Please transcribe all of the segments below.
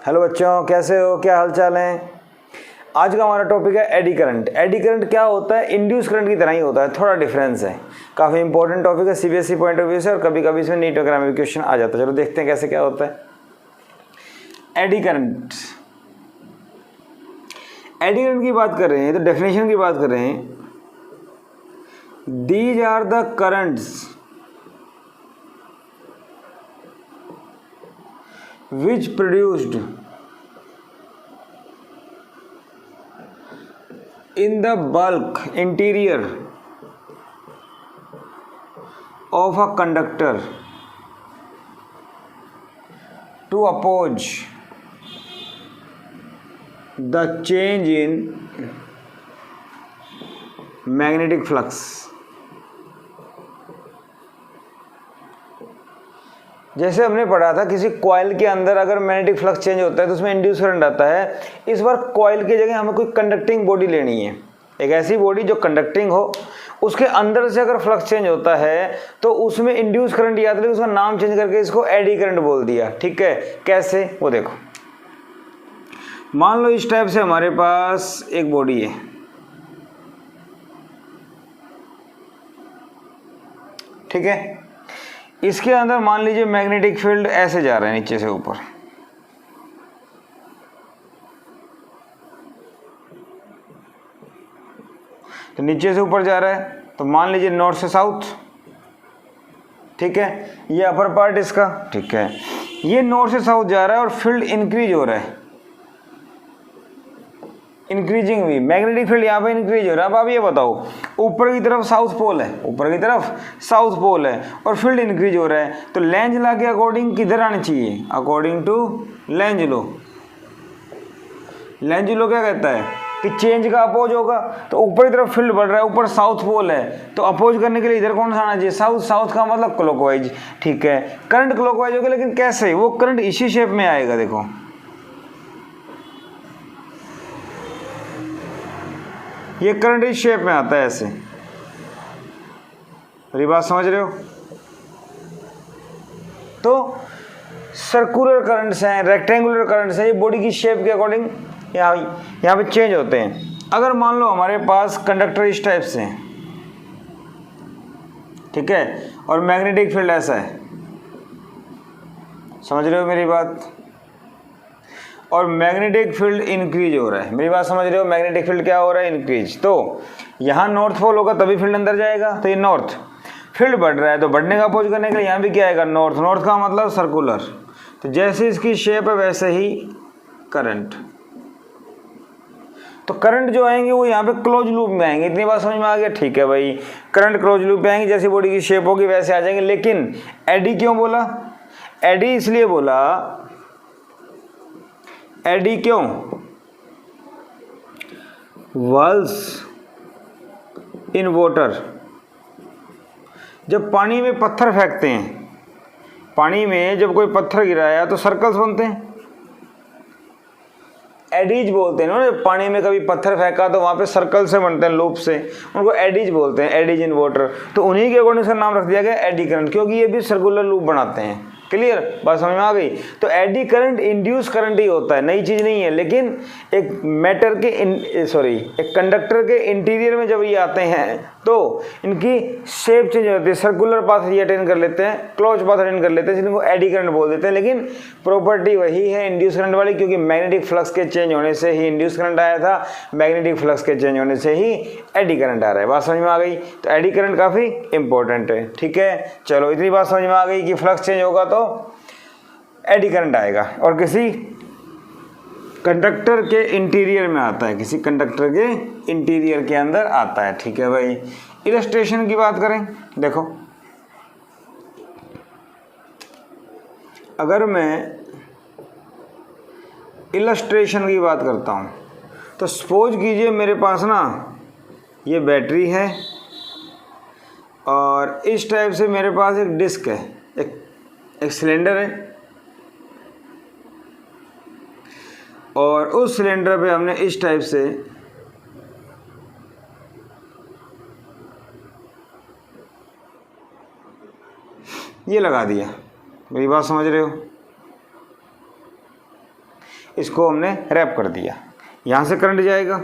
Hello बच्चों, कैसे हो, क्या हाल चाल है। आज का हमारा टॉपिक है एडी करंट। एडी करंट क्या होता है? इंड्यूस करंट की तरह ही होता है, थोड़ा डिफरेंस है। काफ़ी इंपॉर्टेंट टॉपिक है सीबीएसई पॉइंट ऑफ व्यू से, और कभी कभी इसमें नीट वगैरह में क्वेश्चन आ जाता है। चलो देखते हैं कैसे क्या होता है एडी करंट। एडी करंट की बात कर रहे हैं तो डेफिनेशन की बात कर रहे हैं। These are the currents which produced in the bulk interior of a conductor to oppose the change in magnetic flux। जैसे हमने पढ़ा था, किसी कॉइल के अंदर अगर मैग्नेटिक फ्लक्स चेंज होता है तो उसमें इंड्यूस करंट आता है। इस बार कॉइल की जगह हमें कोई कंडक्टिंग बॉडी लेनी है, एक ऐसी बॉडी जो कंडक्टिंग हो, उसके अंदर से अगर फ्लक्स चेंज होता है तो उसमें इंड्यूस करंट याद रहे, उसका नाम चेंज करके इसको एडी करंट बोल दिया। ठीक है, कैसे वो देखो। मान लो इस टाइप से हमारे पास एक बॉडी है, ठीक है। इसके अंदर मान लीजिए मैग्नेटिक फील्ड ऐसे जा रहा है नीचे से ऊपर, तो नीचे से ऊपर जा रहा है तो मान लीजिए नॉर्थ से साउथ, ठीक है। ये अपर पार्ट इसका, ठीक है। ये नॉर्थ से साउथ जा रहा है और फील्ड इंक्रीज हो रहा है, इंक्रीजिंग भी मैग्नेटिक फील्ड यहाँ पे इंक्रीज हो रहा है। अब आप ये बताओ, ऊपर की तरफ साउथ पोल है, ऊपर की तरफ साउथ पोल है और फील्ड इंक्रीज हो रहा है, तो लेंज लॉ के अकॉर्डिंग किधर आनी चाहिए? According to Lenz law. Lenz law क्या कहता है कि चेंज का अपोज होगा, तो ऊपर की तरफ फील्ड बढ़ रहा है, ऊपर साउथ पोल है, तो अपोज करने के लिए इधर कौन सा आना चाहिए? साउथ। साउथ का मतलब क्लॉकवाइज, ठीक है। करंट क्लॉकवाइज होगा, लेकिन कैसे? वो करंट इसी शेप में आएगा, देखो ये करंट इस शेप में आता है ऐसे। मेरी बात समझ रहे हो? तो सर्कुलर करंट्स हैं, रेक्टेंगुलर करंट्स हैं, ये बॉडी की शेप के अकॉर्डिंग यहाँ पे चेंज होते हैं। अगर मान लो हमारे पास कंडक्टर इस टाइप से हैं, ठीक है, और मैग्नेटिक फील्ड ऐसा है, समझ रहे हो मेरी बात? और मैग्नेटिक फील्ड इंक्रीज हो रहा है, मेरी बात समझ रहे हो? मैग्नेटिक फील्ड क्या हो रहा है? इंक्रीज। तो यहाँ नॉर्थ पोल होगा तभी फील्ड अंदर जाएगा, तो ये नॉर्थ। फील्ड बढ़ रहा है तो बढ़ने का अपोज करने के लिए यहाँ भी क्या आएगा? नॉर्थ। नॉर्थ का मतलब सर्कुलर। तो जैसे इसकी शेप है वैसे ही करंट। तो करंट जो आएंगे वो यहाँ पे क्लोज लूप में आएंगे। इतनी बात समझ में आ गया? ठीक है भाई, करंट क्लोज लूप में आएंगे, जैसी बॉडी की शेप होगी वैसे आ जाएंगे। लेकिन एडी क्यों बोला? एडी इसलिए बोला, एडी क्यों? व्हर्ल्स इन वाटर। जब पानी में पत्थर फेंकते हैं, पानी में जब कोई पत्थर गिराया तो सर्कल्स बनते हैं, एडीज बोलते हैं ना। जब पानी में कभी पत्थर फेंका तो वहाँ पे सर्कल से बनते हैं, लूप से, उनको एडीज बोलते हैं, एडीज इन वाटर। तो उन्हीं के अकॉर्डिंग इसका नाम रख दिया गया एडी करंट, क्योंकि ये भी सर्कुलर लूप बनाते हैं। क्लियर? बात समझ में आ गई? तो एडी करंट इंड्यूस करंट ही होता है, नई चीज़ नहीं है। लेकिन एक मैटर के एक कंडक्टर के इंटीरियर में जब ये आते हैं तो इनकी शेप चेंज होती है, सर्कुलर पाथ ये अटेन कर लेते हैं, क्लोज पाथ अटेन कर लेते हैं, जिनको एडी करंट बोल देते हैं। लेकिन प्रॉपर्टी वही है इंड्यूस करंट वाली, क्योंकि मैग्नेटिक फ्लक्स के चेंज होने से ही इंड्यूस करंट आया था, मैग्नेटिक फ्लक्स के चेंज होने से ही एडी करंट आ रहा है। बात समझ में आ गई? तो एडी करंट काफ़ी इंपॉर्टेंट है, ठीक है। चलो इतनी बात समझ में आ गई कि फ्लक्स चेंज होगा तो एडी करंट आएगा, और किसी कंडक्टर के इंटीरियर में आता है, किसी कंडक्टर के इंटीरियर के अंदर आता है, ठीक है भाई। इलस्ट्रेशन की बात करें, देखो अगर मैं इलस्ट्रेशन की बात करता हूँ तो सपोज कीजिए मेरे पास ना ये बैटरी है और इस टाइप से मेरे पास एक डिस्क है, एक सिलेंडर है, और उस सिलेंडर पे हमने इस टाइप से ये लगा दिया। मेरी बात समझ रहे हो? इसको हमने रैप कर दिया, यहाँ से करंट जाएगा।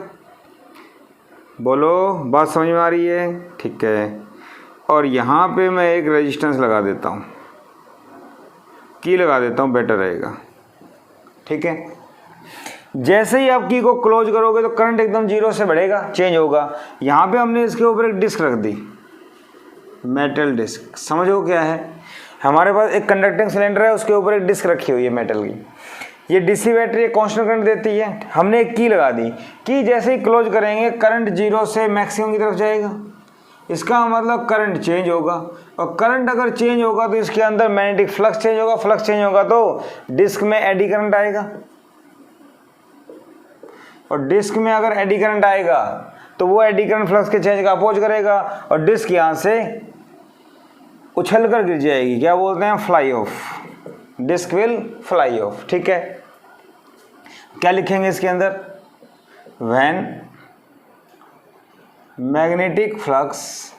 बोलो बात समझ में आ रही है? ठीक है। और यहाँ पे मैं एक रेजिस्टेंस लगा देता हूँ, की लगा देता हूँ, बेटर रहेगा। ठीक है। जैसे ही आप की को क्लोज करोगे तो करंट एकदम जीरो से बढ़ेगा, चेंज होगा। यहाँ पे हमने इसके ऊपर एक डिस्क रख दी, मेटल डिस्क। समझो क्या है, हमारे पास एक कंडक्टिंग सिलेंडर है, उसके ऊपर एक डिस्क रखी हुई है मेटल की। ये डीसी बैटरी कांस्टेंट करंट देती है, हमने एक की लगा दी। की जैसे ही क्लोज करेंगे करंट जीरो से मैक्सिमम की तरफ जाएगा, इसका मतलब करंट चेंज होगा। और करंट अगर चेंज होगा तो इसके अंदर मैग्नेटिक फ्लक्स चेंज होगा, फ्लक्स चेंज होगा तो डिस्क में एडी करंट आएगा। और डिस्क में अगर एडी करंट आएगा तो वो एडी करंट फ्लक्स के चेंज का अपोज करेगा और डिस्क यहाँ से उछल कर गिर जाएगी। क्या बोलते हैं? Fly off. Disc will fly off. ठीक है। क्या लिखेंगे इसके अंदर? When magnetic flux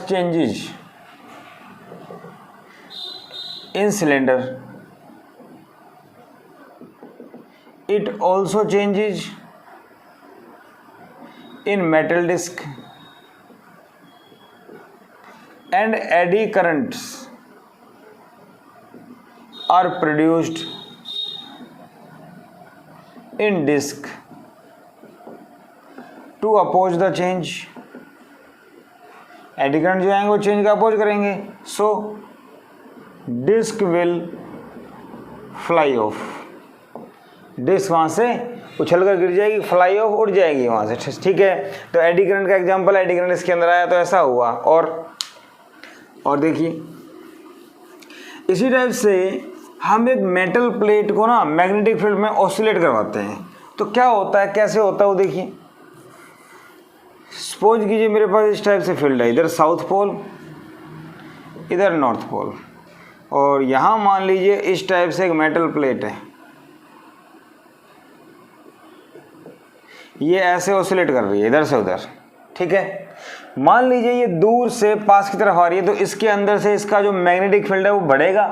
changes in cylinder, it also changes in metal disc and eddy currents are produced in disc to oppose the change। Eddy current जो आएंगे वो change का अपोज करेंगे, so disc will fly off. Disc वहाँ से उछल कर गिर जाएगी, फ्लाई ऑफ, उड़ जाएगी वहाँ से। ठीक है। तो एडी करंट का एग्जांपल, एडी करंट इसके अंदर आया तो ऐसा हुआ। और देखिए इसी टाइप से हम एक मेटल प्लेट को ना मैग्नेटिक फील्ड में ऑसिलेट करवाते हैं तो क्या होता है, कैसे होता है वो देखिए। सपोज कीजिए मेरे पास इस टाइप से फील्ड है, इधर साउथ पोल, इधर नॉर्थ पोल, और यहाँ मान लीजिए इस टाइप से एक मेटल प्लेट है, ये ऐसे ऑसिलेट कर रही है इधर से उधर। ठीक है। मान लीजिए ये दूर से पास की तरफ आ रही है तो इसके अंदर से इसका जो मैग्नेटिक फील्ड है वो बढ़ेगा,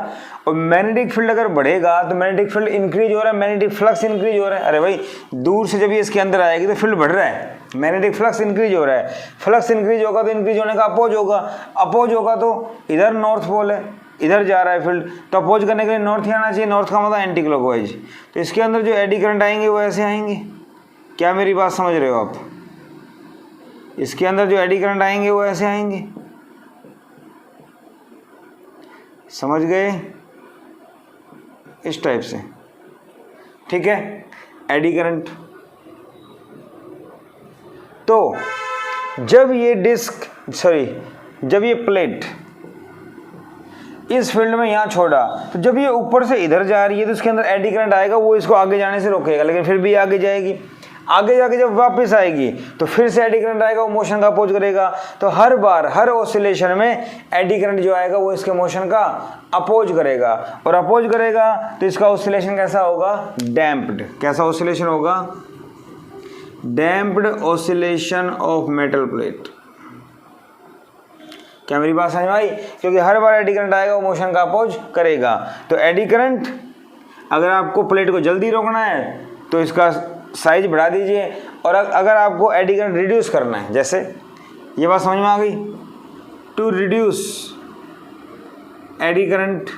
और मैग्नेटिक फील्ड अगर बढ़ेगा तो मैग्नेटिक फील्ड इंक्रीज हो रहा है, मैग्नेटिक फ्लक्स इंक्रीज हो रहा है। अरे भाई दूर से जब ये इसके अंदर आएगी तो फील्ड बढ़ रहा है, मैग्नेटिक फ्लक्स इंक्रीज हो रहा है। फ्लक्स इंक्रीज होगा तो इंक्रीज होने का अपोज होगा, अपोज होगा तो इधर नॉर्थ पोल है, इधर जा रहा है फील्ड, तो अपोज करने के लिए नॉर्थ ही आना चाहिए। नॉर्थ का मतलब एंटी क्लॉकवाइज। तो इसके अंदर जो एडी करंट आएंगे वो ऐसे आएंगे। क्या मेरी बात समझ रहे हो आप? इसके अंदर जो एडी करंट आएंगे वो ऐसे आएंगे, समझ गए? इस टाइप से। ठीक है। Eddy current. तो जब ये प्लेट इस फील्ड में यहाँ छोड़ा तो जब ये ऊपर से इधर जा रही है तो इसके अंदर एडी करंट आएगा, वो इसको आगे जाने से रोकेगा, लेकिन फिर भी आगे जाएगी। आगे जाके जब वापस आएगी तो फिर से एडी करंट आएगा, वो मोशन का अपोज करेगा। तो हर बार हर ऑसिलेशन में एडी करंट जो आएगा वो इसके मोशन का अपोज करेगा, और अपोज करेगा तो इसका ऑसिलेशन कैसा होगा? डैम्प्ड। कैसा ऑसिलेशन होगा? Damped oscillation of metal plate. क्या मेरी बात समझ में आई? क्योंकि हर बार एडी करंट आएगा वो मोशन का अपोज करेगा। तो एडी करंट, अगर आपको प्लेट को जल्दी रोकना है तो इसका साइज बढ़ा दीजिए, और अगर आपको एडी करंट रिड्यूस करना है, जैसे ये बात समझ में आ गई? To reduce eddy current,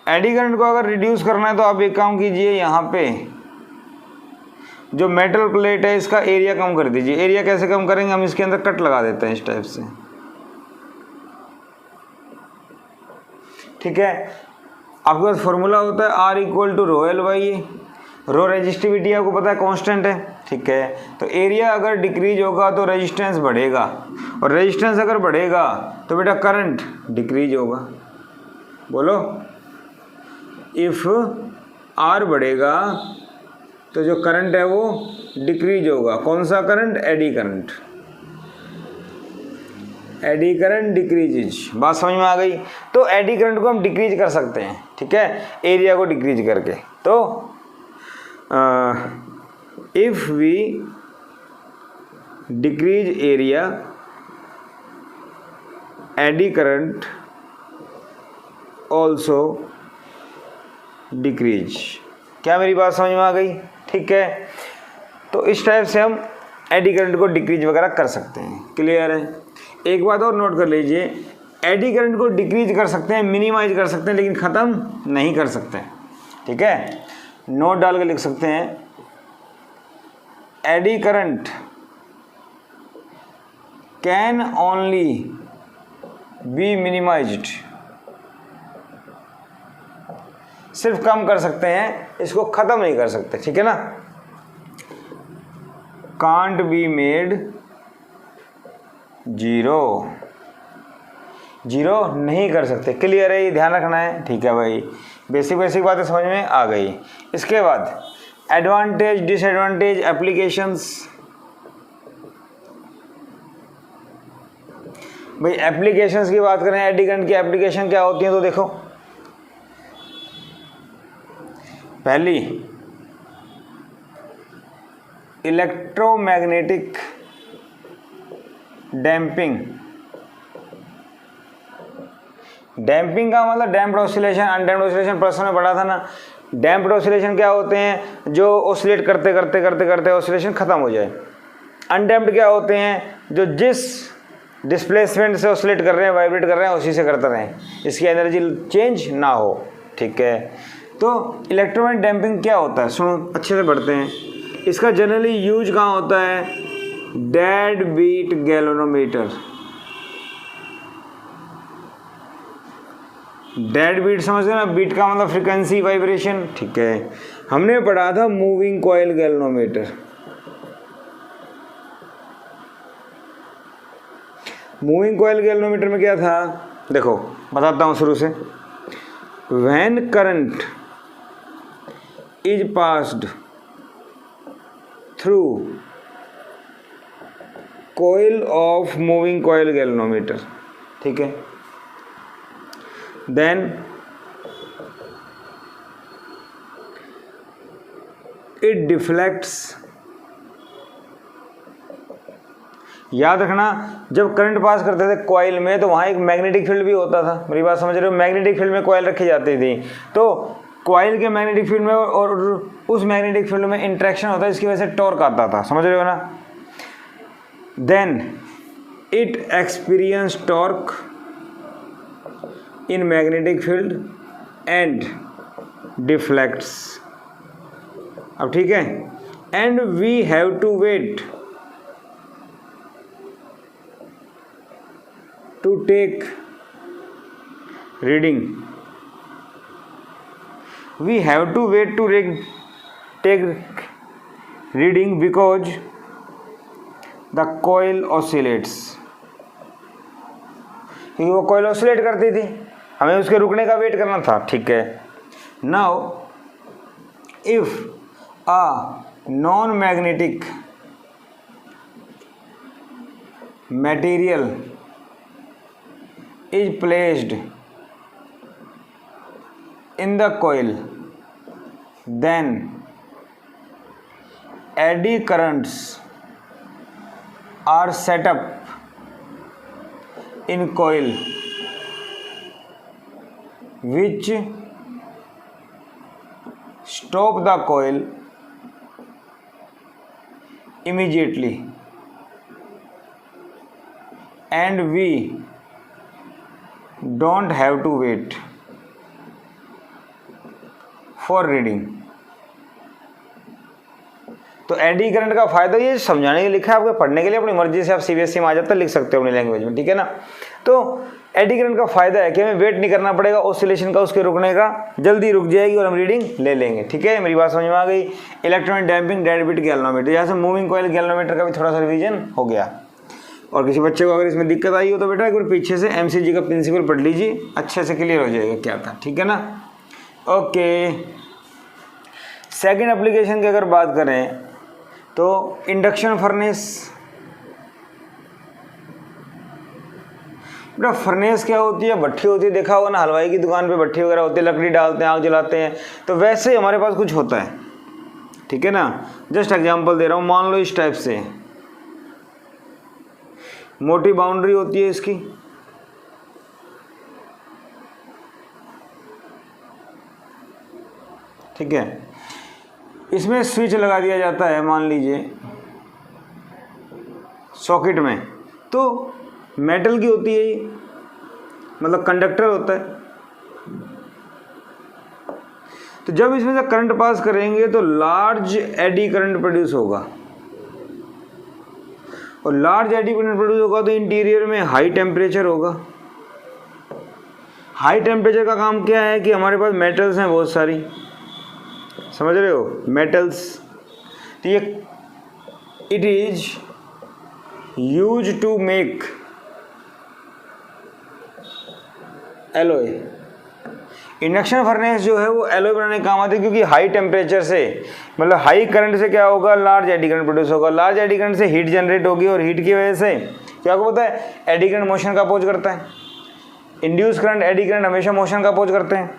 eddy current को अगर रिड्यूस करना है तो आप एक काम कीजिए, यहाँ पे जो मेटल प्लेट है इसका एरिया कम कर दीजिए। एरिया कैसे कम करेंगे? हम इसके अंदर कट लगा देते हैं इस टाइप से। ठीक है। आपके पास फॉर्मूला होता है R equal to rho L by A. Rho resistivity आपको पता है कांस्टेंट है। ठीक है। तो एरिया अगर डिक्रीज होगा तो रेजिस्टेंस बढ़ेगा, और रेजिस्टेंस अगर बढ़ेगा तो बेटा करंट डिक्रीज होगा। बोलो, इफ R बढ़ेगा तो जो करंट है वो डिक्रीज होगा। कौन सा current? Eddy current. Eddy current decreases. बात समझ में आ गई? तो एडी करंट को हम डिक्रीज कर सकते हैं। ठीक है। एरिया को डिक्रीज करके। तो if we decrease area, eddy current also decrease. क्या मेरी बात समझ में आ गई? ठीक है, तो इस टाइप से हम एडी करंट को डिक्रीज वगैरह कर सकते हैं। क्लियर है? एक बात और नोट कर लीजिए, एडी करंट को डिक्रीज कर सकते हैं, मिनिमाइज कर सकते हैं, लेकिन ख़त्म नहीं कर सकते। ठीक है, नोट डाल के लिख सकते हैं, eddy current can only be minimized. सिर्फ कम कर सकते हैं, इसको ख़त्म नहीं कर सकते। ठीक है ना? Can't be made zero, zero नहीं कर सकते। क्लियर है? ये ध्यान रखना है। ठीक है भाई, बेसिक बेसिक बातें समझ में आ गई। इसके बाद एडवांटेज डिसएडवांटेज एप्लीकेशंस। भाई एप्लीकेशंस की बात करें, एडी करंट की एप्लीकेशन क्या होती है, तो देखो, पहली इलेक्ट्रोमैग्नेटिक डैम्पिंग। डैम्पिंग का मतलब डैम्प्ड ऑसिलेशन, अनडैम्प्ड ऑसिलेशन प्रश्न में पढ़ा था ना। डैम्प्ड ऑसिलेशन क्या होते हैं? जो ऑसिलेट करते करते करते करते ऑसिलेशन खत्म हो जाए। अनडैम्प्ड क्या होते हैं? जो जिस डिस्प्लेसमेंट से ऑसिलेट कर रहे हैं, वाइब्रेट कर रहे हैं, उसी से करते रहें, इसकी एनर्जी चेंज ना हो। ठीक है, तो इलेक्ट्रोमैग्नेटिक डैम्पिंग क्या होता है? सुनो, अच्छे से पढ़ते हैं। इसका जनरली यूज कहाँ होता है? Dead beat galvanometer. Dead beat समझते हैं ना? बीट का मतलब फ्रीक्वेंसी, वाइब्रेशन। ठीक है, हमने पढ़ा था moving coil galvanometer. Moving coil galvanometer में क्या था? देखो बताता हूँ शुरू से। When current is passed through coil of moving coil galvanometer, ठीक है, then it deflects। याद रखना, जब करंट पास करते थे कॉइल में तो वहाँ एक मैग्नेटिक फील्ड भी होता था। मेरी बात समझ रहे हो? मैग्नेटिक फील्ड में कॉइल रखी जाती थी, तो कॉइल के मैग्नेटिक फील्ड में और उस मैग्नेटिक फील्ड में इंट्रैक्शन होता है, इसकी वजह से टॉर्क आता था। समझ रहे हो ना? Then it experienced torque in magnetic field and deflects। अब ठीक है, and we have to wait to take reading। We have to wait to take reading because the coil oscillates। क्योंकि वो coil oscillate करती थी, हमें उसके रुकने का वेट करना था। ठीक है, now if a non-magnetic material is placed in the coil, then eddy currents are set up in coil which stop the coil immediately, and we don't have to wait for reading। तो eddy current का फायदा ये समझाने के लिए लिखा है, आपके पढ़ने के लिए अपनी मर्जी से आप सीबीएसई में आ जाता लिख सकते हो अपनी लैंग्वेज में। ठीक है ना? तो एडी करंट का फायदा है कि हमें वेट नहीं करना पड़ेगा ऑसिलेशन का, उसके रुकने का, जल्दी रुक जाएगी और हम रीडिंग ले लेंगे। ठीक है, मेरी बात समझ में आ गई। Electronic damping dead beat galvanometer, यहाँ से मूविंग कॉइल गैल्वेनोमीटर का भी थोड़ा सा रिवीजन हो गया। और किसी बच्चे को अगर इसमें दिक्कत आई हो तो बेटा एक बार पीछे से एमसीजी का प्रिंसिपल पढ़ लीजिए, अच्छे से क्लियर हो जाएगा क्या था। ठीक है ना? ओके, सेकेंड एप्लीकेशन की अगर बात करें तो इंडक्शन फर्नेस। बेटा फर्नेस क्या होती है? भट्ठी होती है, देखा होगा ना, हलवाई की दुकान पे भट्ठी वगैरह होती है, लकड़ी डालते हैं, आग जलाते हैं, तो वैसे ही हमारे पास कुछ होता है। ठीक है ना? जस्ट एग्जांपल दे रहा हूँ, मान लो इस टाइप से मोटी बाउंड्री होती है इसकी, ठीक है। इसमें स्विच लगा दिया जाता है, मान लीजिए सॉकेट में, तो मेटल की होती है ये, मतलब कंडक्टर होता है। तो जब इसमें से करंट पास करेंगे तो लार्ज एडी करंट प्रोड्यूस होगा, और लार्ज एडी करंट प्रोड्यूस होगा तो इंटीरियर में हाई टेम्परेचर होगा। हाई टेम्परेचर का काम क्या है कि हमारे पास मेटल्स हैं बहुत सारी, समझ रहे हो, मेटल्स। तो ये it is use to make alloy. Induction furnace जो है वो एलॉय बनाने का काम आती है, क्योंकि हाई टेम्परेचर से, मतलब हाई करंट से क्या होगा, लार्ज एडी करंट प्रोड्यूस होगा। लार्ज एडी करंट से हीट जनरेट होगी, और हीट की वजह से क्या होता है, एडी करंट मोशन का अपोज करता है। इंड्यूस करंट, एडी करंट हमेशा मोशन का अपोज करते हैं।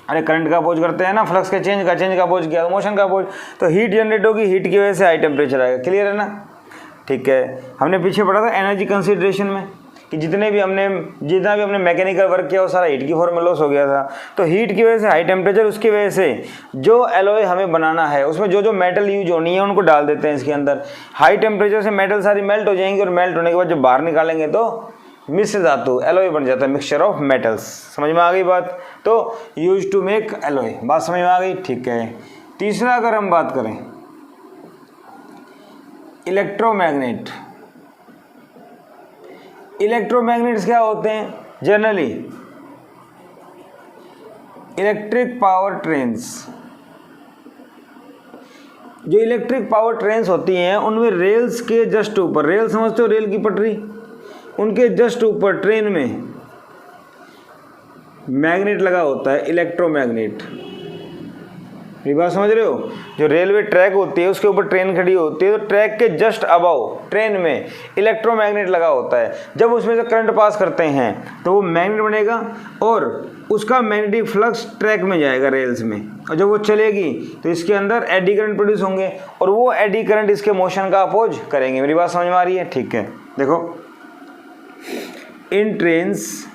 अरे करंट का अपोज करते हैं ना, फ्लक्स के चेंज का अपोज किया तो मोशन का अपोज, तो हीट जनरेट होगी, हीट की वजह से हाई टेम्परेचर आएगा। क्लियर है ना? ठीक है। हमने पीछे पढ़ा था एनर्जी कंसिडरेशन में कि जितना भी हमने मैकेनिकल वर्क किया वो सारा हीट की फॉर्म में लॉस हो गया था। तो हीट की वजह से हाई टेम्परेचर, उसकी वजह से जो एलॉय हमें बनाना है उसमें जो मेटल यूज होनी है उनको डाल देते हैं इसके अंदर। हाई टेम्परेचर से मेटल सारी मेल्ट हो जाएंगी, और मेल्ट होने के बाद जब बाहर निकालेंगे तो मिश्र धातु एलॉय बन जाता है, मिक्सचर ऑफ मेटल्स। समझ में आ गई बात? तो यूज टू मेक एलॉय, बात समझ में आ गई? ठीक है। तीसरा अगर हम बात करें इलेक्ट्रोमैग्नेट। इलेक्ट्रोमैग्नेट्स क्या होते हैं? Generally electric power trains. जो इलेक्ट्रिक पावर ट्रेन्स होती हैं उनमें रेल्स के जस्ट ऊपर, रेल समझते हो, रेल की पटरी, उनके जस्ट ऊपर ट्रेन में मैग्नेट लगा होता है, इलेक्ट्रोमैग्नेट। ये बात समझ रहे हो? जो रेलवे ट्रैक होती है उसके ऊपर ट्रेन खड़ी होती है, तो ट्रैक के जस्ट अबव ट्रेन में इलेक्ट्रोमैग्नेट लगा होता है। जब उसमें से करंट पास करते हैं तो वो मैग्नेट बनेगा, और उसका मैग्नेटिक फ्लक्स ट्रैक में जाएगा रेल्स में, और जब वो चलेगी तो इसके अंदर एडी करंट प्रोड्यूस होंगे, और वो एडी करंट इसके मोशन का अपोज करेंगे। मेरी बात समझ में आ रही है? ठीक है। देखो, in trains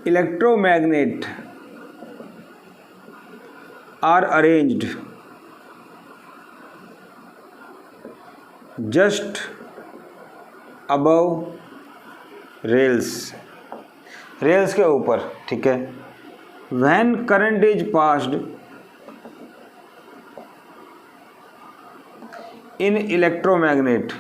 electromagnet are arranged just above rails, rails के ऊपर। ठीक है। when current is passed in electromagnet,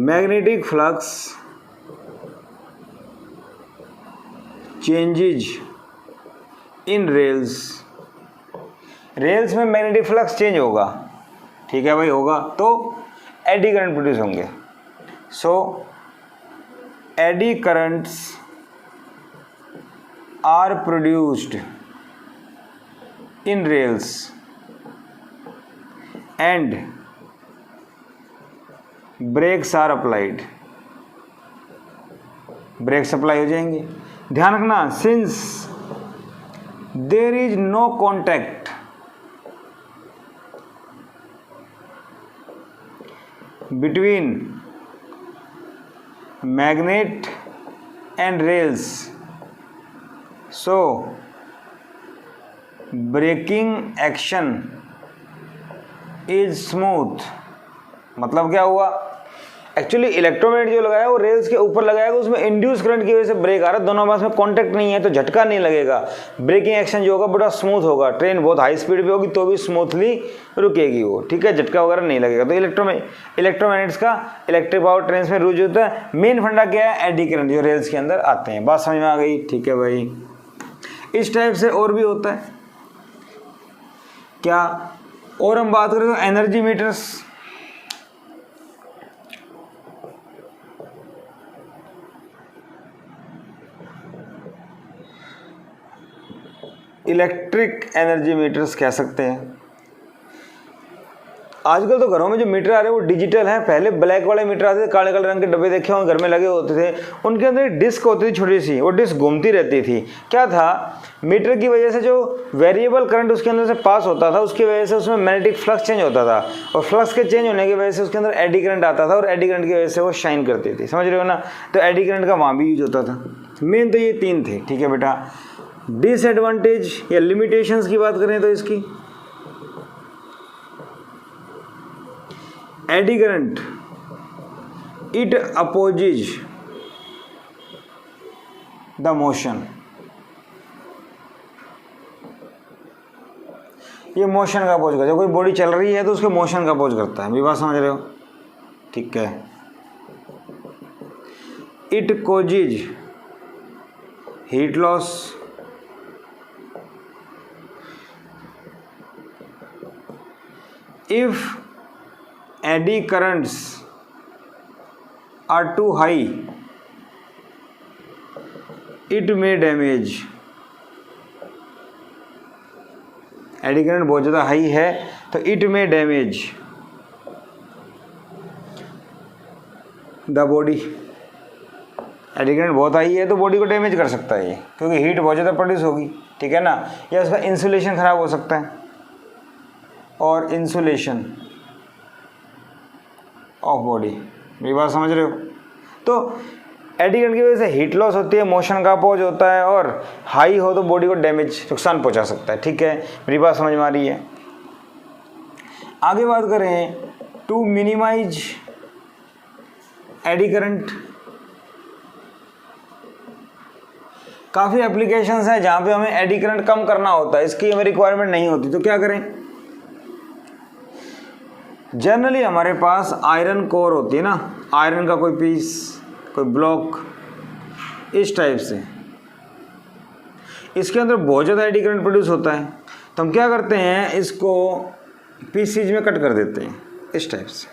magnetic flux changes in rails. Rails में मैग्नेटिक फ्लक्स चेंज होगा, ठीक है भाई, होगा, तो एडी करंट प्रोड्यूस होंगे। So eddy currents are produced in rails and brakes are applied. Brakes apply हो जाएंगे। ध्यान रखना, since there is no contact between magnet and rails, so braking action is smooth. मतलब क्या हुआ? एक्चुअली इलेक्ट्रोमैग्नेट जो लगाया वो रेल्स के ऊपर लगाया, उसमें इंड्यूस करंट की वजह से ब्रेक आ रहा है, दोनों में कांटेक्ट नहीं है तो झटका नहीं लगेगा, ब्रेकिंग एक्शन जो होगा बड़ा स्मूथ होगा। ट्रेन बहुत हाई स्पीड पे होगी तो भी स्मूथली रुकेगी वो, ठीक है, झटका वगैरह नहीं लगेगा। तो इलेक्ट्रोमैग्नेट्स का इलेक्ट्रिक पावर ट्रेन में यूज होता है। मेन फंडा क्या है? एडी करंट जो रेल्स के अंदर आते हैं। बात समझ में आ गई? ठीक है भाई। इस टाइप से और भी होता है क्या? और हम बात करें तो energy metres. Electric energy metres कह सकते हैं। आजकल तो घरों में जो मीटर आ रहे हैं वो डिजिटल हैं। पहले ब्लैक वाले मीटर आते थे, काले काले रंग के डब्बे देखे होंगे घर में लगे होते थे, उनके अंदर एक डिस्क होती थी छोटी सी, वो डिस्क घूमती रहती थी। क्या था, मीटर की वजह से जो वेरिएबल करंट उसके अंदर से पास होता था उसकी वजह से उसमें मैग्नेटिक फ्लक्स चेंज होता था, और फ्लक्स के चेंज होने की वजह से उसके अंदर एडी करंट आता था, और एडी करंट की वजह से वो शाइन करती थी। समझ रहे हो ना? तो एडी करंट का वहाँ भी यूज होता था। मेन तो ये 3 थे। ठीक है बेटा। डिसएडवांटेज या लिमिटेशंस की बात करें तो इसकी, eddy current it opposes the motion, ये मोशन का अपोज करता है। जब कोई बॉडी चल रही है तो उसके मोशन का अपोज करता है। मेरी बात समझ रहे हो? ठीक है। It causes heat loss, if eddy currents are too high it may damage, eddy current बहुत ज़्यादा हाई है तो इट में damage the body. Eddy current बहुत हाई है तो बॉडी को डैमेज कर सकता है ये, क्योंकि हीट बहुत ज़्यादा प्रोड्यूस होगी। ठीक है ना? या उसका इंसुलेशन ख़राब हो सकता है, और इंसुलेशन ऑफ बॉडी। मेरी बात समझ रहे हो? तो एडी करंट की वजह से हीट लॉस होती है, मोशन का अपोज होता है, और हाई हो तो बॉडी को डैमेज, नुकसान पहुंचा सकता है। ठीक है, मेरी बात समझ में आ रही है? आगे बात करें, टू मिनिमाइज एडी करंट। काफ़ी एप्लीकेशंस हैं जहाँ पे हमें एडी करंट कम करना होता है, इसकी हमें रिक्वायरमेंट नहीं होती, तो क्या करें? जनरली हमारे पास आयरन कोर होती है ना, आयरन का कोई पीस, कोई ब्लॉक, इस टाइप से, इसके अंदर बहुत ज़्यादा एडी करंट प्रोड्यूस होता है, तो हम क्या करते हैं, इसको पीसीज में कट कर देते हैं इस टाइप से।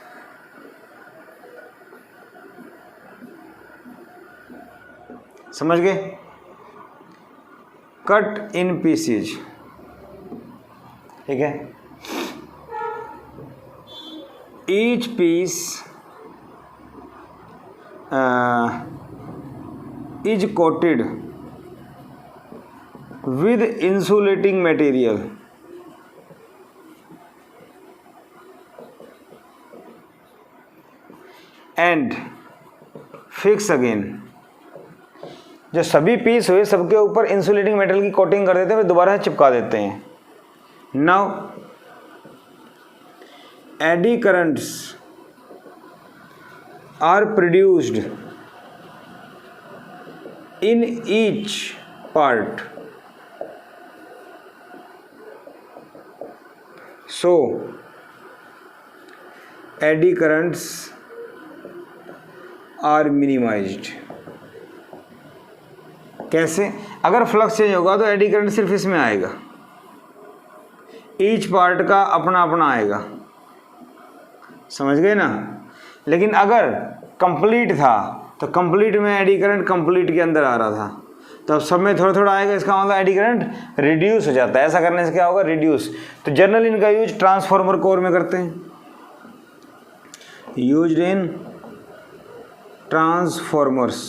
समझ गए? Cut in pieces. ठीक है। each piece is coated with insulating material and fix again। जो सभी पीस हुए सबके ऊपर इंसुलेटिंग मेटल की कोटिंग कर देते हैं, फिर दोबारा चिपका देते हैं। Now eddy currents are produced in each part, so eddy currents are minimized। कैसे? अगर फ्लक्स चेंज होगा तो एडी करंट सिर्फ इसमें आएगा, ईच पार्ट का अपना अपना आएगा। समझ गए ना? लेकिन अगर कंप्लीट था तो कंप्लीट में एडी करंट कंप्लीट के अंदर आ रहा था, तो अब सब में थोड़ा थोड़ा आएगा, इसका मतलब एडी करंट रिड्यूस हो जाता है। ऐसा करने से क्या होगा? रिड्यूस। तो जनरली इनका यूज ट्रांसफार्मर कोर में करते हैं, यूज्ड इन ट्रांसफार्मर्स,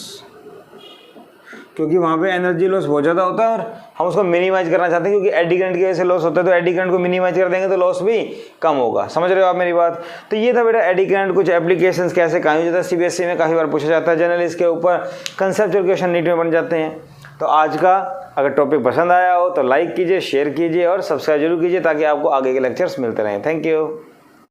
क्योंकि वहाँ पे एनर्जी लॉस बहुत ज़्यादा होता है और हम उसको मिनिमाइज करना चाहते हैं, क्योंकि एडी करंट की वजह से लॉस होता है, तो एडी करंट को मिनिमाइज कर देंगे तो लॉस भी कम होगा। समझ रहे हो आप मेरी बात? तो ये था बेटा एडी करंट, कुछ एप्लीकेशंस कैसे काम हो जाता है। सीबीएसई में काफ़ी बार पूछा जाता है, जनरली इसके ऊपर कंसेप्चुअल क्वेश्चन नीट में बन जाते हैं। तो आज का अगर टॉपिक पसंद आया हो तो लाइक कीजिए, शेयर कीजिए और सब्सक्राइब जरूर कीजिए, ताकि आपको आगे के लेक्चर्स मिलते रहें। Thank you.